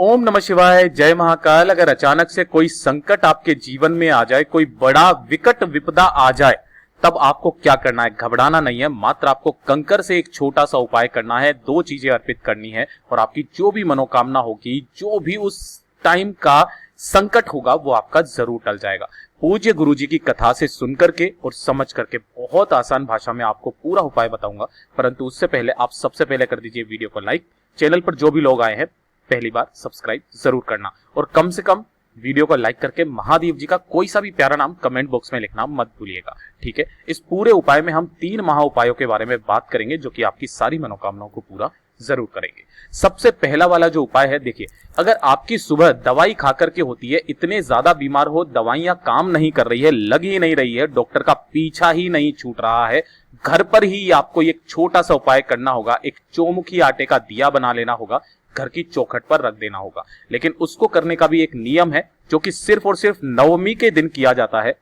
ओम नमः शिवाय, जय महाकाल। अगर अचानक से कोई संकट आपके जीवन में आ जाए, कोई बड़ा विकट विपदा आ जाए, तब आपको क्या करना है? घबराना नहीं है, मात्र आपको कंकर से एक छोटा सा उपाय करना है। 2 चीजें अर्पित करनी है और आपकी जो भी मनोकामना होगी, जो भी उस टाइम का संकट होगा, वो आपका जरूर टल जाएगा। पूज्य गुरु जी की कथा से सुन करके और समझ करके बहुत आसान भाषा में आपको पूरा उपाय बताऊंगा। परंतु उससे पहले आप सबसे पहले कर दीजिए वीडियो को लाइक। चैनल पर जो भी लोग आए हैं पहली बार सब्सक्राइब जरूर करना और कम से कम वीडियो को लाइक करके महादेव जी का कोई सा भी प्यारा नाम कमेंट बॉक्स में लिखना मत भूलिएगा। ठीक है, इस पूरे उपाय में हम 3 महा उपायों के बारे में बात करेंगे जो कि आपकी सारी मनोकामनाओं को पूरा जरूर करेंगे। सबसे पहला वाला जो उपाय है, देखिए, अगर आपकी सुबह दवाई खा करके होती है, इतने ज्यादा बीमार हो, दवाइयां काम नहीं कर रही है, लग ही नहीं रही है, डॉक्टर का पीछा ही नहीं छूट रहा है, घर पर ही आपको एक छोटा सा उपाय करना होगा। एक चौमुखी आटे का दिया बना लेना होगा, घर की चौखट पर रख देना होगा। लेकिन उसको करने का भी एक नियम है जो कि सिर्फ और सिर्फ नवमी के दिन किया जाता है।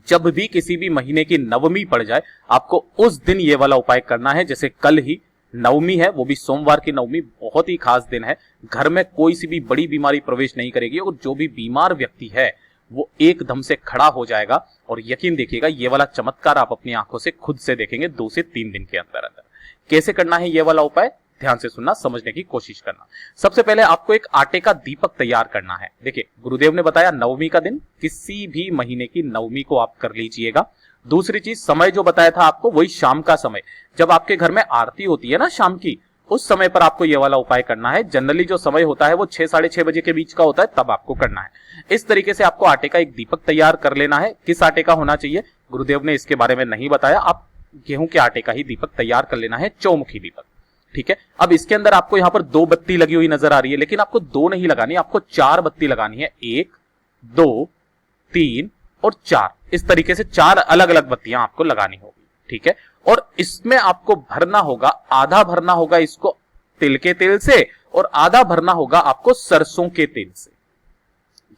जब भी किसी भी महीने की नवमी पड़ जाए, आपको उस दिन ये वाला उपाय करना है। जैसे कल ही नवमी है, वो भी सोमवार की नवमी, बहुत ही खास दिन है। घर में कोई सी भी बड़ी बीमारी प्रवेश नहीं करेगी और जो भी बीमार व्यक्ति है वो एकदम से खड़ा हो जाएगा। और यकीन देखिएगा, ये वाला चमत्कार आप अपनी आंखों से खुद से देखेंगे 2 से 3 दिन के अंदर अंदर। कैसे करना है ये वाला उपाय, ध्यान से सुनना, समझने की कोशिश करना। सबसे पहले आपको एक आटे का दीपक तैयार करना है। देखिए, गुरुदेव ने बताया नवमी का दिन, किसी भी महीने की नवमी को आप कर लीजिएगा। दूसरी चीज, समय जो बताया था आपको, वही शाम का समय, जब आपके घर में आरती होती है ना शाम की, उस समय पर आपको यह वाला उपाय करना है। जनरली जो समय होता है वो 6 साढ़े 6 बजे के बीच का होता है, तब आपको करना है। इस तरीके से आपको आटे का एक दीपक तैयार कर लेना है। किस आटे का होना चाहिए गुरुदेव ने इसके बारे में नहीं बताया, आप गेहूं के आटे का ही दीपक तैयार कर लेना है, चौमुखी दीपक। ठीक है, अब इसके अंदर आपको यहां पर 2 बत्ती लगी हुई नजर आ रही है, लेकिन आपको 2 नहीं लगानी, आपको 4 बत्ती लगानी है। 1 2 3 और 4, इस तरीके से 4 अलग अलग बत्तियां आपको लगानी होगी। ठीक है, और इसमें आपको भरना होगा, आधा भरना होगा इसको तिल के तेल से और आधा भरना होगा आपको सरसों के तेल से।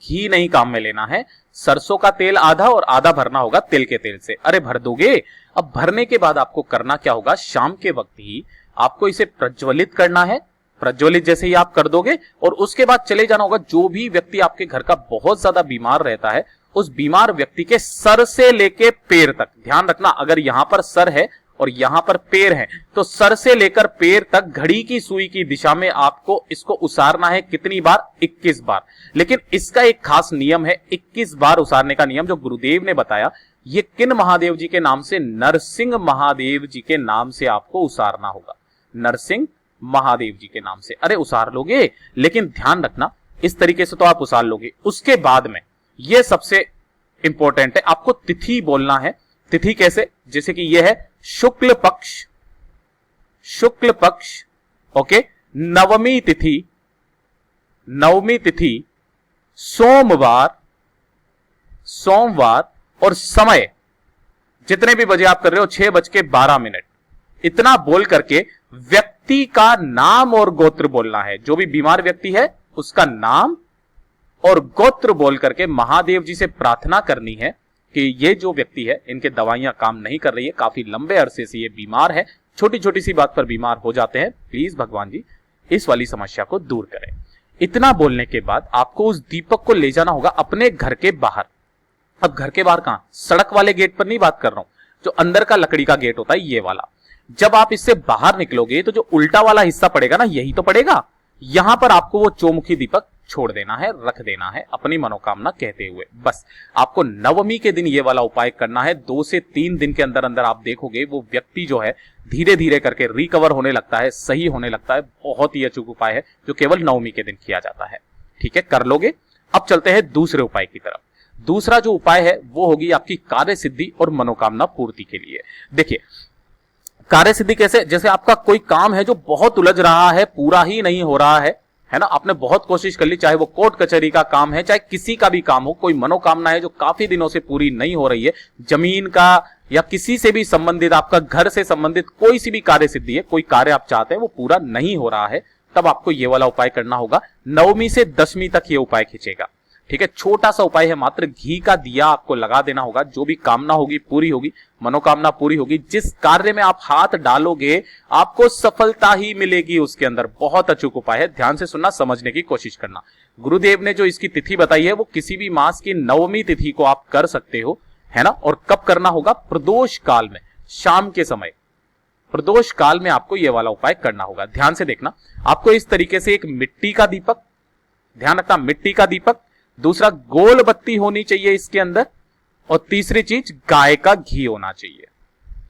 घी नहीं काम में लेना है, सरसों का तेल आधा और आधा भरना होगा तिल के तेल से। अरे भर दोगे। अब भरने के बाद आपको करना क्या होगा, शाम के वक्त ही आपको इसे प्रज्वलित करना है। प्रज्वलित जैसे ही आप कर दोगे और उसके बाद चले जाना होगा, जो भी व्यक्ति आपके घर का बहुत ज्यादा बीमार रहता है, उस बीमार व्यक्ति के सर से लेके पैर तक, ध्यान रखना, अगर यहां पर सर है और यहां पर पैर है, तो सर से लेकर पैर तक घड़ी की सुई की दिशा में आपको इसको उसारना है। कितनी बार? 21 बार। लेकिन इसका एक खास नियम है, 21 बार उसारने का नियम जो गुरुदेव ने बताया। ये किन महादेव जी के नाम से? नरसिंह महादेव जी के नाम से आपको उसारना होगा, नरसिंह महादेव जी के नाम से। अरे उसार लोगे, लेकिन ध्यान रखना, इस तरीके से तो आप उसार लोगे। उसके बाद में यह सबसे इंपॉर्टेंट है, आपको तिथि बोलना है। तिथि कैसे? जैसे कि यह है शुक्ल पक्ष, शुक्ल पक्ष, ओके, नवमी तिथि, नवमी तिथि, सोमवार, सोमवार, और समय जितने भी बजे आप कर रहे हो, 6:12। इतना बोल करके व्यक्ति का नाम और गोत्र बोलना है। जो भी बीमार व्यक्ति है उसका नाम और गोत्र बोल करके महादेव जी से प्रार्थना करनी है कि ये जो व्यक्ति है, इनके दवाइयां काम नहीं कर रही है, काफी लंबे अरसे से ये बीमार है, छोटी छोटी सी बात पर बीमार हो जाते हैं, प्लीज भगवान जी इस वाली समस्या को दूर करें। इतना बोलने के बाद आपको उस दीपक को ले जाना होगा अपने घर के बाहर। अब घर के बाहर कहां? सड़क वाले गेट पर नहीं बात कर रहा हूं, जो अंदर का लकड़ी का गेट होता है, ये वाला। जब आप इससे बाहर निकलोगे तो जो उल्टा वाला हिस्सा पड़ेगा ना, यही तो पड़ेगा। यहां पर आपको वो चौमुखी दीपक छोड़ देना है, रख देना है, अपनी मनोकामना कहते हुए। बस आपको नवमी के दिन ये वाला उपाय करना है। 2 से 3 दिन के अंदर अंदर आप देखोगे वो व्यक्ति जो है धीरे धीरे करके रिकवर होने लगता है, सही होने लगता है। बहुत ही अचूक उपाय है जो केवल नवमी के दिन किया जाता है। ठीक है, कर लोगे। अब चलते हैं दूसरे उपाय की तरफ। दूसरा जो उपाय है वो होगी आपकी कार्य सिद्धि और मनोकामना पूर्ति के लिए। देखिए, कार्य सिद्धि कैसे? जैसे आपका कोई काम है जो बहुत उलझ रहा है, पूरा ही नहीं हो रहा है ना, आपने बहुत कोशिश कर ली, चाहे वो कोर्ट कचहरी का काम है, चाहे किसी का भी काम हो, कोई मनोकामना है जो काफी दिनों से पूरी नहीं हो रही है, जमीन का या किसी से भी संबंधित, आपका घर से संबंधित कोई सी भी कार्य सिद्धि है, कोई कार्य आप चाहते हैं वो पूरा नहीं हो रहा है, तब आपको ये वाला उपाय करना होगा। नवमी से 10वीं तक ये उपाय खींचेगा। ठीक है, छोटा सा उपाय है मात्र, घी का दिया आपको लगा देना होगा, जो भी कामना होगी पूरी होगी, मनोकामना पूरी होगी। जिस कार्य में आप हाथ डालोगे आपको सफलता ही मिलेगी उसके अंदर। बहुत अचूक उपाय है, ध्यान से सुनना, समझने की कोशिश करना। गुरुदेव ने जो इसकी तिथि बताई है वो किसी भी मास की 9वीं तिथि को आप कर सकते हो, है ना। और कब करना होगा? प्रदोष काल में, शाम के समय, प्रदोष काल में आपको यह वाला उपाय करना होगा। ध्यान से देखना, आपको इस तरीके से एक मिट्टी का दीपक, ध्यान रखना मिट्टी का दीपक, दूसरा गोल बत्ती होनी चाहिए इसके अंदर, और तीसरी चीज गाय का घी होना चाहिए,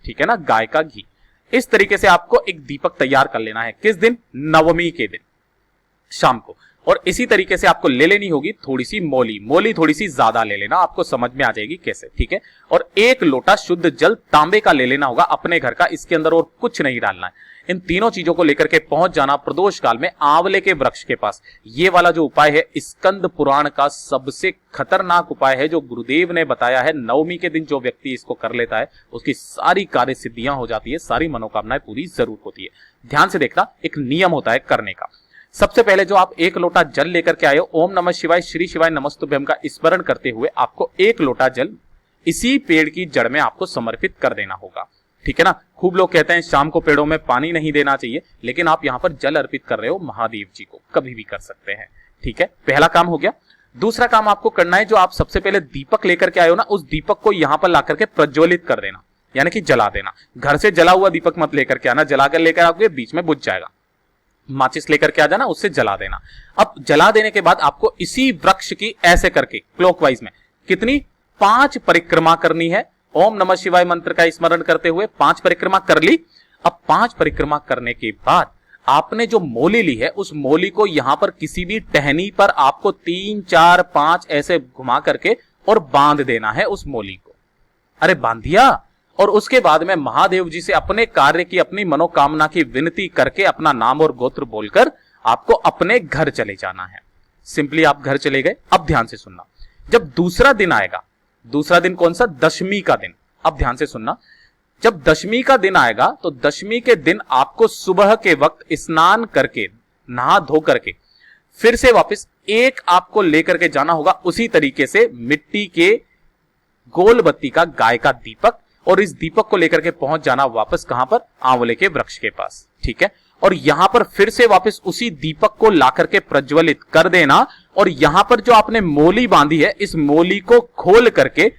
ठीक है ना, गाय का घी। इस तरीके से आपको एक दीपक तैयार कर लेना है। किस दिन? 9वीं के दिन शाम को। और इसी तरीके से आपको ले लेनी होगी थोड़ी सी मोली, मोली थोड़ी सी ज्यादा ले लेना, आपको समझ में आ जाएगी कैसे, ठीक है। और 1 लोटा शुद्ध जल तांबे का ले लेना होगा अपने घर का, इसके अंदर और कुछ नहीं डालना है। इन तीनों चीजों को लेकर के पहुंच जाना प्रदोष काल में आंवले के वृक्ष के पास। ये वाला जो उपाय है स्कंद पुराण का सबसे खतरनाक उपाय है, जो गुरुदेव ने बताया है। 9वीं के दिन जो व्यक्ति इसको कर लेता है उसकी सारी कार्य सिद्धियां हो जाती है, सारी मनोकामनाएं पूरी जरूर होती है। ध्यान से देखना, एक नियम होता है करने का। सबसे पहले जो आप 1 लोटा जल लेकर के आए हो, ओम नमः शिवाय श्री शिवाय नमस्तुभ्यम का स्मरण करते हुए आपको 1 लोटा जल इसी पेड़ की जड़ में आपको समर्पित कर देना होगा, ठीक है ना। खूब लोग कहते हैं शाम को पेड़ों में पानी नहीं देना चाहिए, लेकिन आप यहां पर जल अर्पित कर रहे हो महादेव जी को, कभी भी कर सकते हैं, ठीक है। पहला काम हो गया। दूसरा काम आपको करना है, जो आप सबसे पहले दीपक लेकर के आए हो ना, उस दीपक को यहां पर ला करके प्रज्वलित कर देना, यानी कि जला देना। घर से जला हुआ दीपक मत लेकर के आना, जलाकर लेकर आओगे बीच में बुझ जाएगा। माचिस लेकर के आ जाना, उससे जला देना। अब जला देने के बाद आपको इसी वृक्ष की ऐसे करके क्लॉकवाइज में कितनी 5 परिक्रमा करनी है। ओम नमः शिवाय मंत्र का स्मरण करते हुए 5 परिक्रमा कर ली। अब 5 परिक्रमा करने के बाद आपने जो मोली ली है उस मोली को यहां पर किसी भी टहनी पर आपको 3 4 5 ऐसे घुमा करके और बांध देना है उस मोली को। अरे बांध दिया, और उसके बाद में महादेव जी से अपने कार्य की, अपनी मनोकामना की विनती करके अपना नाम और गोत्र बोलकर आपको अपने घर चले जाना है। सिंपली आप घर चले गए। अब ध्यान से सुनना, जब दूसरा दिन आएगा, दूसरा दिन कौन सा? दशमी का दिन। अब ध्यान से सुनना, जब दशमी का दिन आएगा तो दशमी के दिन आपको सुबह के वक्त स्नान करके, नहा धो करके फिर से वापस एक आपको लेकर के जाना होगा उसी तरीके से मिट्टी के गोल बत्ती का गाय का दीपक, और इस दीपक को लेकर के पहुंच जाना वापस कहां पर? आंवले के वृक्ष के पास, ठीक है। और यहां पर फिर से वापस उसी दीपक को ला करके प्रज्वलित कर देना, और यहां पर जो आपने मोली बांधी है इस मोली को खोल करके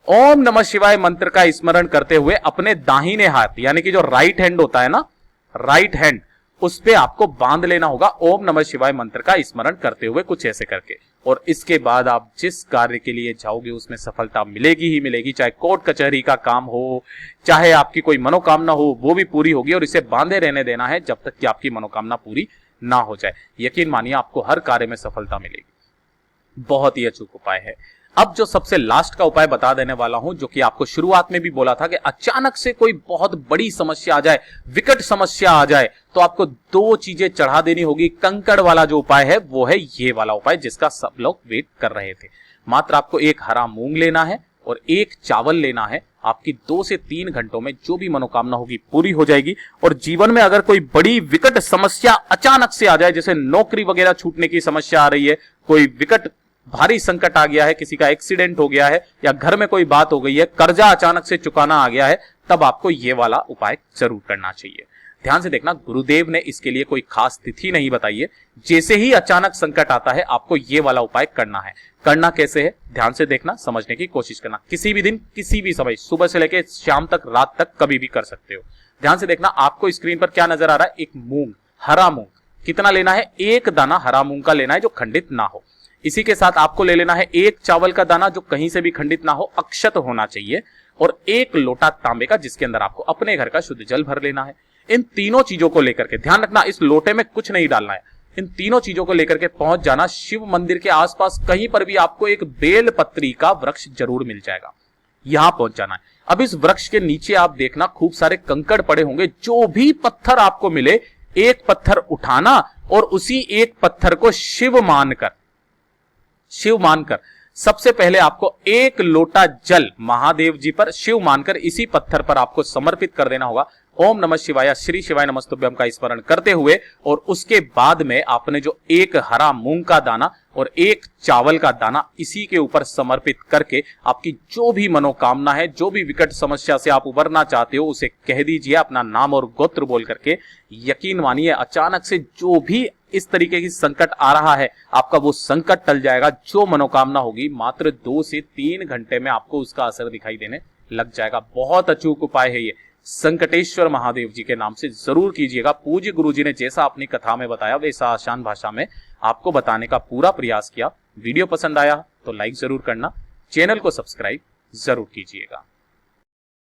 ओम नमः शिवाय मंत्र का स्मरण करते हुए अपने दाहिने हाथ, यानी कि जो राइट हैंड होता है ना, राइट हैंड, उस पे आपको बांध लेना होगा ओम नमः शिवाय मंत्र का स्मरण करते हुए कुछ ऐसे करके। और इसके बाद आप जिस कार्य के लिए जाओगे उसमें सफलता मिलेगी ही मिलेगी, चाहे कोर्ट कचहरी का काम हो, चाहे आपकी कोई मनोकामना हो, वो भी पूरी होगी। और इसे बांधे रहने देना है जब तक कि आपकी मनोकामना पूरी ना हो जाए। यकीन मानिए आपको हर कार्य में सफलता मिलेगी। बहुत ही अचूक उपाय है। अब जो सबसे लास्ट का उपाय बता देने वाला हूं, जो कि आपको शुरुआत में भी बोला था कि अचानक से कोई बहुत बड़ी समस्या आ जाए, विकट समस्या आ जाए, तो आपको 2 चीजें चढ़ा देनी होगी। कंकड़ वाला जो उपाय है वो है ये वाला उपाय, जिसका सब लोग वेट कर रहे थे। मात्र आपको 1 हरा मूंग लेना है और 1 चावल लेना है। आपकी 2 से 3 घंटों में जो भी मनोकामना होगी पूरी हो जाएगी। और जीवन में अगर कोई बड़ी विकट समस्या अचानक से आ जाए, जैसे नौकरी वगैरह छूटने की समस्या आ रही है, कोई विकट भारी संकट आ गया है, किसी का एक्सीडेंट हो गया है, या घर में कोई बात हो गई है, कर्जा अचानक से चुकाना आ गया है, तब आपको ये वाला उपाय जरूर करना चाहिए। ध्यान से देखना, गुरुदेव ने इसके लिए कोई खास तिथि नहीं बताई है। जैसे ही अचानक संकट आता है आपको ये वाला उपाय करना है। करना कैसे है ध्यान से देखना, समझने की कोशिश करना। किसी भी दिन, किसी भी समय, सुबह से लेकर शाम तक, रात तक, कभी भी कर सकते हो। ध्यान से देखना, आपको स्क्रीन पर क्या नजर आ रहा है? एक मूंग, हरा मूंग। कितना लेना है? 1 दाना हरा मूंग का लेना है जो खंडित ना हो। इसी के साथ आपको ले लेना है 1 चावल का दाना जो कहीं से भी खंडित ना हो, अक्षत होना चाहिए, और 1 लोटा तांबे का जिसके अंदर आपको अपने घर का शुद्ध जल भर लेना है। इन तीनों चीजों को लेकर के, ध्यान रखना इस लोटे में कुछ नहीं डालना है, इन तीनों चीजों को लेकर के पहुंच जाना शिव मंदिर के आसपास। कहीं पर भी आपको एक बेल पत्री का वृक्ष जरूर मिल जाएगा, यहां पहुंच जाना है। अब इस वृक्ष के नीचे आप देखना खूब सारे कंकड़ पड़े होंगे। जो भी पत्थर आपको मिले, 1 पत्थर उठाना और उसी 1 पत्थर को शिव मानकर सबसे पहले आपको 1 लोटा जल महादेव जी पर शिव मानकर इसी पत्थर पर आपको समर्पित कर देना होगा। ओम नमः शिवाय, श्री शिवाय नमस्तुभ्यम का स्मरण करते हुए और उसके बाद में आपने जो एक हरा मूंग का दाना और एक चावल का दाना इसी के ऊपर समर्पित करके आपकी जो भी मनोकामना है, जो भी विकट समस्या से आप उबरना चाहते हो, उसे कह दीजिए अपना नाम और गोत्र बोल करके। यकीन मानिए अचानक से जो भी इस तरीके की संकट आ रहा है, आपका वो संकट टल जाएगा। जो मनोकामना होगी मात्र 2 से 3 घंटे में आपको उसका असर दिखाई देने लग जाएगा। बहुत अचूक उपाय है ये, संकटेश्वर महादेव जी के नाम से जरूर कीजिएगा। पूज्य गुरुजी ने जैसा अपनी कथा में बताया वैसा आसान भाषा में आपको बताने का पूरा प्रयास किया। वीडियो पसंद आया तो लाइक जरूर करना, चैनल को सब्सक्राइब जरूर कीजिएगा।